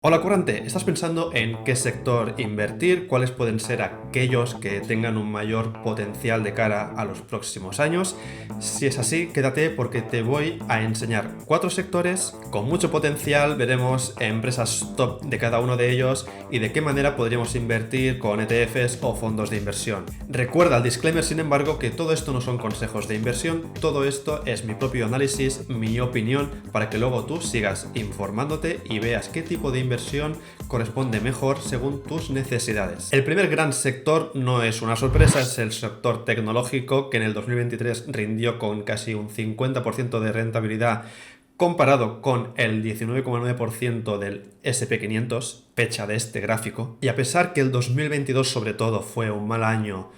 Hola currante, ¿estás pensando en qué sector invertir? ¿Cuáles pueden ser aquellos que tengan un mayor potencial de cara a los próximos años? Si es así, quédate porque te voy a enseñar 4 sectores con mucho potencial. Veremos empresas top de cada uno de ellos y de qué manera podríamos invertir con ETFs o fondos de inversión. Recuerda el disclaimer, sin embargo, que todo esto no son consejos de inversión, todo esto es mi propio análisis, mi opinión, para que luego tú sigas informándote y veas qué tipo de inversión corresponde mejor según tus necesidades. El primer gran sector no es una sorpresa, es el sector tecnológico, que en el 2023 rindió con casi un 50% de rentabilidad comparado con el 19,9% del SP500, fecha de este gráfico. Y a pesar que el 2022 sobre todo fue un mal año,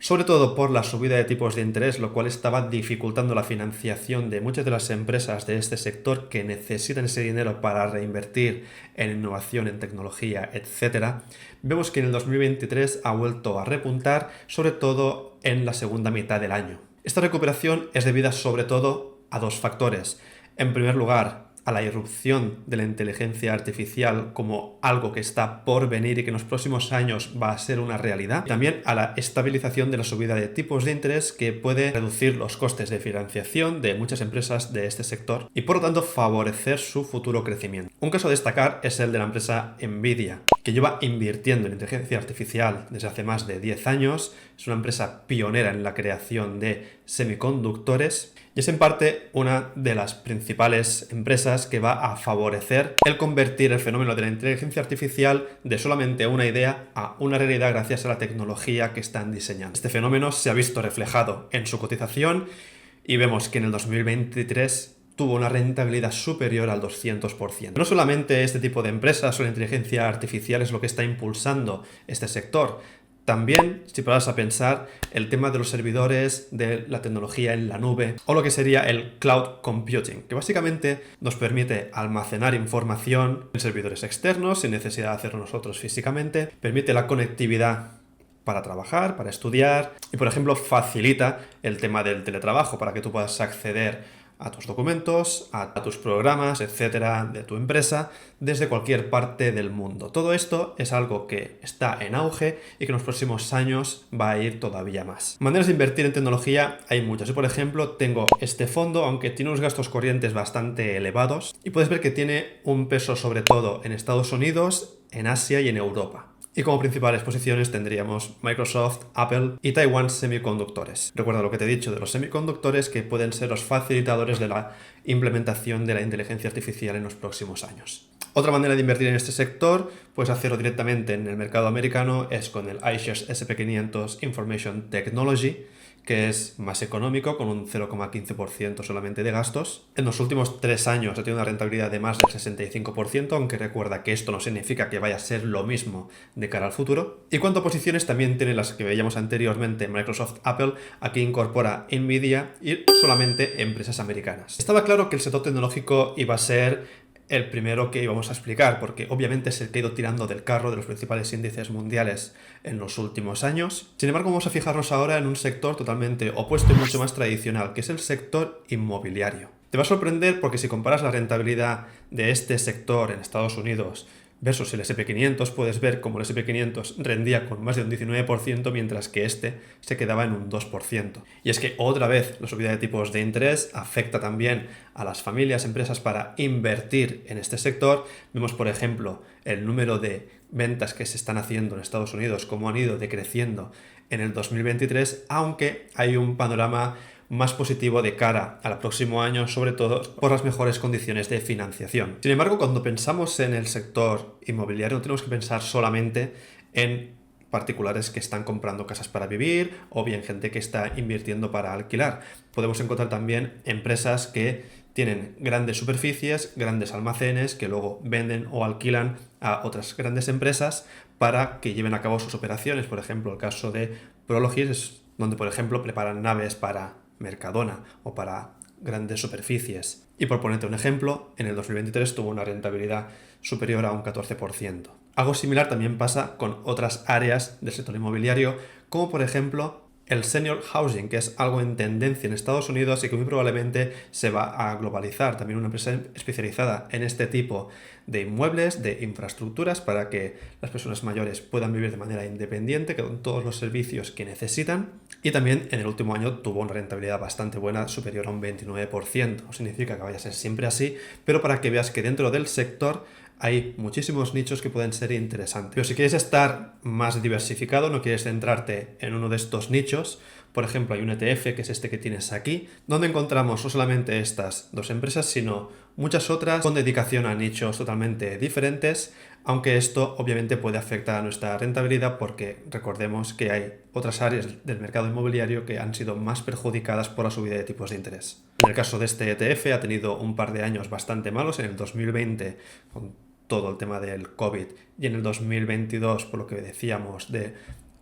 sobre todo por la subida de tipos de interés, lo cual estaba dificultando la financiación de muchas de las empresas de este sector que necesitan ese dinero para reinvertir en innovación, en tecnología, etc. Vemos que en el 2023 ha vuelto a repuntar, sobre todo en la segunda mitad del año. Esta recuperación es debida sobre todo a 2 factores. En primer lugar, a la irrupción de la inteligencia artificial como algo que está por venir y que en los próximos años va a ser una realidad. Y también a la estabilización de la subida de tipos de interés, que puede reducir los costes de financiación de muchas empresas de este sector y por lo tanto favorecer su futuro crecimiento. Un caso a destacar es el de la empresa Nvidia, que lleva invirtiendo en inteligencia artificial desde hace más de 10 años. Es una empresa pionera en la creación de semiconductores y es en parte una de las principales empresas que va a favorecer el convertir el fenómeno de la inteligencia artificial de solamente una idea a una realidad gracias a la tecnología que están diseñando. Este fenómeno se ha visto reflejado en su cotización y vemos que en el 2023 tuvo una rentabilidad superior al 200%. No solamente este tipo de empresas o la inteligencia artificial es lo que está impulsando este sector. También, si paras a pensar, el tema de los servidores, de la tecnología en la nube, o lo que sería el cloud computing, que básicamente nos permite almacenar información en servidores externos sin necesidad de hacerlo nosotros físicamente, permite la conectividad para trabajar, para estudiar y, por ejemplo, facilita el tema del teletrabajo para que tú puedas acceder a tus documentos, a tus programas, etcétera, de tu empresa, desde cualquier parte del mundo. Todo esto es algo que está en auge y que en los próximos años va a ir todavía más. Maneras de invertir en tecnología hay muchas. Yo, por ejemplo, tengo este fondo, aunque tiene unos gastos corrientes bastante elevados, y puedes ver que tiene un peso sobre todo en Estados Unidos, en Asia y en Europa. Y como principales posiciones tendríamos Microsoft, Apple y Taiwan Semiconductores. Recuerda lo que te he dicho de los semiconductores, que pueden ser los facilitadores de la implementación de la inteligencia artificial en los próximos años. Otra manera de invertir en este sector, puedes hacerlo directamente en el mercado americano, es con el iShares SP500 Information Technology, que es más económico, con un 0,15% solamente de gastos. En los últimos 3 años ha tenido una rentabilidad de más del 65%, aunque recuerda que esto no significa que vaya a ser lo mismo de cara al futuro. Y cuanto a posiciones, también tiene las que veíamos anteriormente, Microsoft, Apple. Aquí incorpora Nvidia y solamente empresas americanas. Estaba claro que el sector tecnológico iba a ser el primero que íbamos a explicar, porque obviamente es el que ha ido tirando del carro de los principales índices mundiales en los últimos años. Sin embargo, vamos a fijarnos ahora en un sector totalmente opuesto y mucho más tradicional, que es el sector inmobiliario. Te va a sorprender porque si comparas la rentabilidad de este sector en Estados Unidos versus el SP500, puedes ver cómo el SP500 rendía con más de un 19%, mientras que este se quedaba en un 2%. Y es que otra vez la subida de tipos de interés afecta también a las familias, empresas para invertir en este sector. Vemos, por ejemplo, el número de ventas que se están haciendo en Estados Unidos, cómo han ido decreciendo en el 2023, aunque hay un panorama más positivo de cara al próximo año, sobre todo por las mejores condiciones de financiación. Sin embargo, cuando pensamos en el sector inmobiliario, no tenemos que pensar solamente en particulares que están comprando casas para vivir o bien gente que está invirtiendo para alquilar. Podemos encontrar también empresas que tienen grandes superficies, grandes almacenes que luego venden o alquilan a otras grandes empresas para que lleven a cabo sus operaciones. Por ejemplo, el caso de Prologis es donde, por ejemplo, preparan naves para Mercadona o para grandes superficies. Y por ponerte un ejemplo, en el 2023 tuvo una rentabilidad superior a un 14%. Algo similar también pasa con otras áreas del sector inmobiliario, como por ejemplo el senior housing, que es algo en tendencia en Estados Unidos y que muy probablemente se va a globalizar. También una empresa especializada en este tipo de inmuebles, de infraestructuras, para que las personas mayores puedan vivir de manera independiente, con todos los servicios que necesitan. Y también en el último año tuvo una rentabilidad bastante buena, superior a un 29%. No significa que vaya a ser siempre así, pero para que veas que dentro del sector hay muchísimos nichos que pueden ser interesantes. Pero si quieres estar más diversificado, no quieres centrarte en uno de estos nichos, por ejemplo, hay un ETF, que es este que tienes aquí, donde encontramos no solamente estas dos empresas, sino muchas otras con dedicación a nichos totalmente diferentes, aunque esto obviamente puede afectar a nuestra rentabilidad porque recordemos que hay otras áreas del mercado inmobiliario que han sido más perjudicadas por la subida de tipos de interés. En el caso de este ETF ha tenido un par de años bastante malos, en el 2020 con todo el tema del COVID y en el 2022 por lo que decíamos de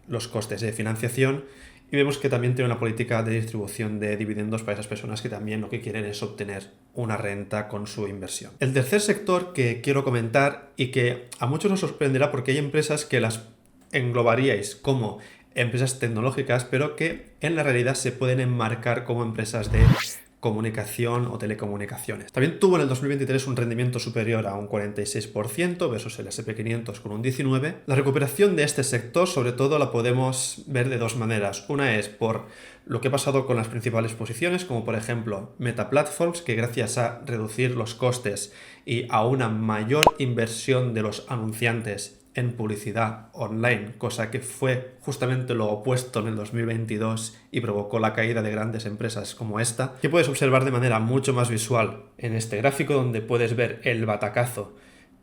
los costes de financiación, y vemos que también tiene una política de distribución de dividendos para esas personas que también lo que quieren es obtener una renta con su inversión. El tercer sector que quiero comentar y que a muchos nos sorprenderá porque hay empresas que las englobaríais como empresas tecnológicas, pero que en la realidad se pueden enmarcar como empresas de comunicación o telecomunicaciones. También tuvo en el 2023 un rendimiento superior a un 46% versus el S&P 500 con un 19%. La recuperación de este sector sobre todo la podemos ver de dos maneras. Una es por lo que ha pasado con las principales posiciones, como por ejemplo Meta Platforms, que gracias a reducir los costes y a una mayor inversión de los anunciantes en publicidad online, cosa que fue justamente lo opuesto en el 2022 y provocó la caída de grandes empresas como esta, que puedes observar de manera mucho más visual en este gráfico, donde puedes ver el batacazo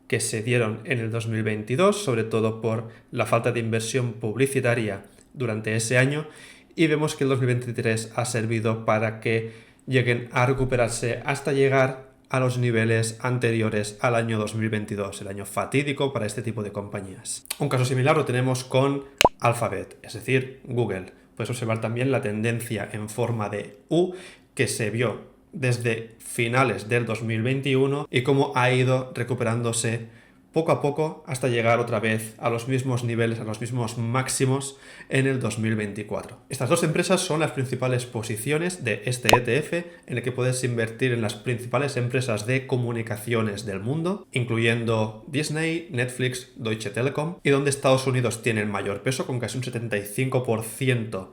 que se dieron en el 2022, sobre todo por la falta de inversión publicitaria durante ese año, y vemos que el 2023 ha servido para que lleguen a recuperarse hasta llegar a los niveles anteriores al año 2022, el año fatídico para este tipo de compañías. Un caso similar lo tenemos con Alphabet, es decir, Google. Puedes observar también la tendencia en forma de U que se vio desde finales del 2021 y cómo ha ido recuperándose poco a poco hasta llegar otra vez a los mismos niveles, a los mismos máximos en el 2024. Estas dos empresas son las principales posiciones de este ETF en el que puedes invertir en las principales empresas de comunicaciones del mundo, incluyendo Disney, Netflix, Deutsche Telekom, y donde Estados Unidos tiene el mayor peso con casi un 75%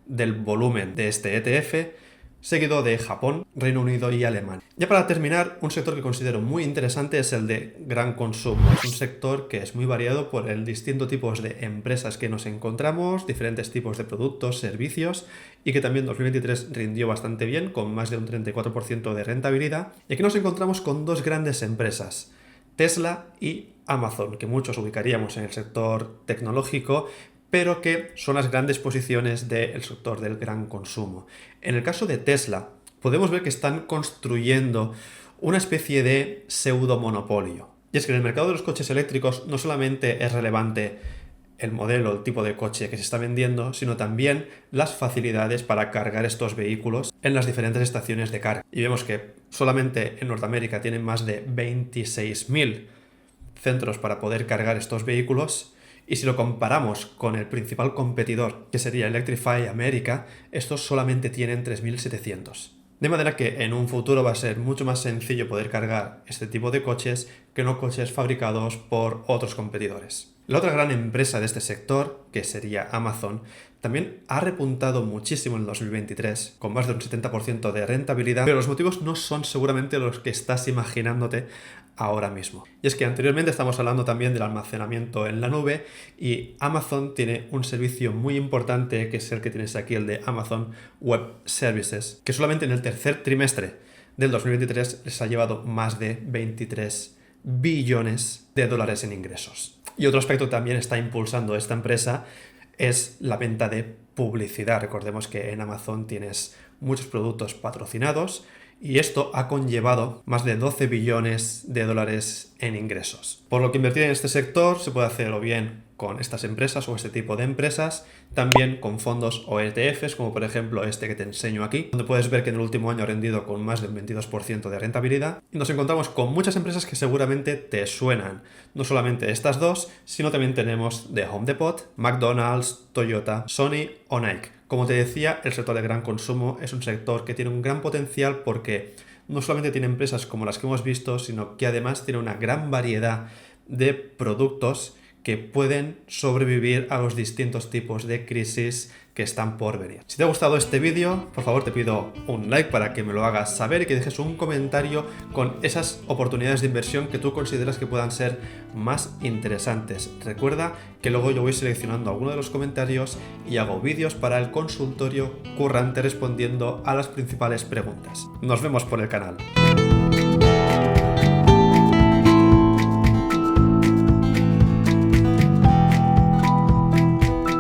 del volumen de este ETF, seguido de Japón, Reino Unido y Alemania. Ya para terminar, un sector que considero muy interesante es el de gran consumo. Es un sector que es muy variado por el distintos tipos de empresas que nos encontramos, diferentes tipos de productos, servicios, y que también en 2023 rindió bastante bien, con más de un 34% de rentabilidad. Y aquí nos encontramos con dos grandes empresas, Tesla y Amazon, que muchos ubicaríamos en el sector tecnológico, pero que son las grandes posiciones del sector del gran consumo. En el caso de Tesla, podemos ver que están construyendo una especie de pseudo monopolio. Y es que en el mercado de los coches eléctricos no solamente es relevante el modelo, el tipo de coche que se está vendiendo, sino también las facilidades para cargar estos vehículos en las diferentes estaciones de carga. Y vemos que solamente en Norteamérica tienen más de 26.000 centros para poder cargar estos vehículos. Y si lo comparamos con el principal competidor, que sería Electrify America, estos solamente tienen 3.700. De manera que en un futuro va a ser mucho más sencillo poder cargar este tipo de coches que no coches fabricados por otros competidores. La otra gran empresa de este sector, que sería Amazon, también ha repuntado muchísimo en el 2023, con más de un 70% de rentabilidad, pero los motivos no son seguramente los que estás imaginándote ahora mismo. Y es que anteriormente estamos hablando también del almacenamiento en la nube, y Amazon tiene un servicio muy importante, que es el que tienes aquí, el de Amazon Web Services, que solamente en el tercer trimestre del 2023 les ha llevado más de 23 billones de dólares en ingresos. Y otro aspecto que también está impulsando esta empresa es la venta de publicidad. Recordemos que en Amazon tienes muchos productos patrocinados y esto ha conllevado más de 12 billones de dólares en ingresos. Por lo que invertir en este sector se puede hacer o bien con estas empresas o este tipo de empresas, también con fondos o ETFs, como por ejemplo este que te enseño aquí, donde puedes ver que en el último año ha rendido con más del 22% de rentabilidad. Y nos encontramos con muchas empresas que seguramente te suenan. No solamente estas dos, sino también tenemos The Home Depot, McDonald's, Toyota, Sony o Nike. Como te decía, el sector de gran consumo es un sector que tiene un gran potencial porque no solamente tiene empresas como las que hemos visto, sino que además tiene una gran variedad de productos que pueden sobrevivir a los distintos tipos de crisis que están por venir. Si te ha gustado este vídeo, por favor te pido un like para que me lo hagas saber y que dejes un comentario con esas oportunidades de inversión que tú consideras que puedan ser más interesantes. Recuerda que luego yo voy seleccionando algunos de los comentarios y hago vídeos para el consultorio currante respondiendo a las principales preguntas. Nos vemos por el canal.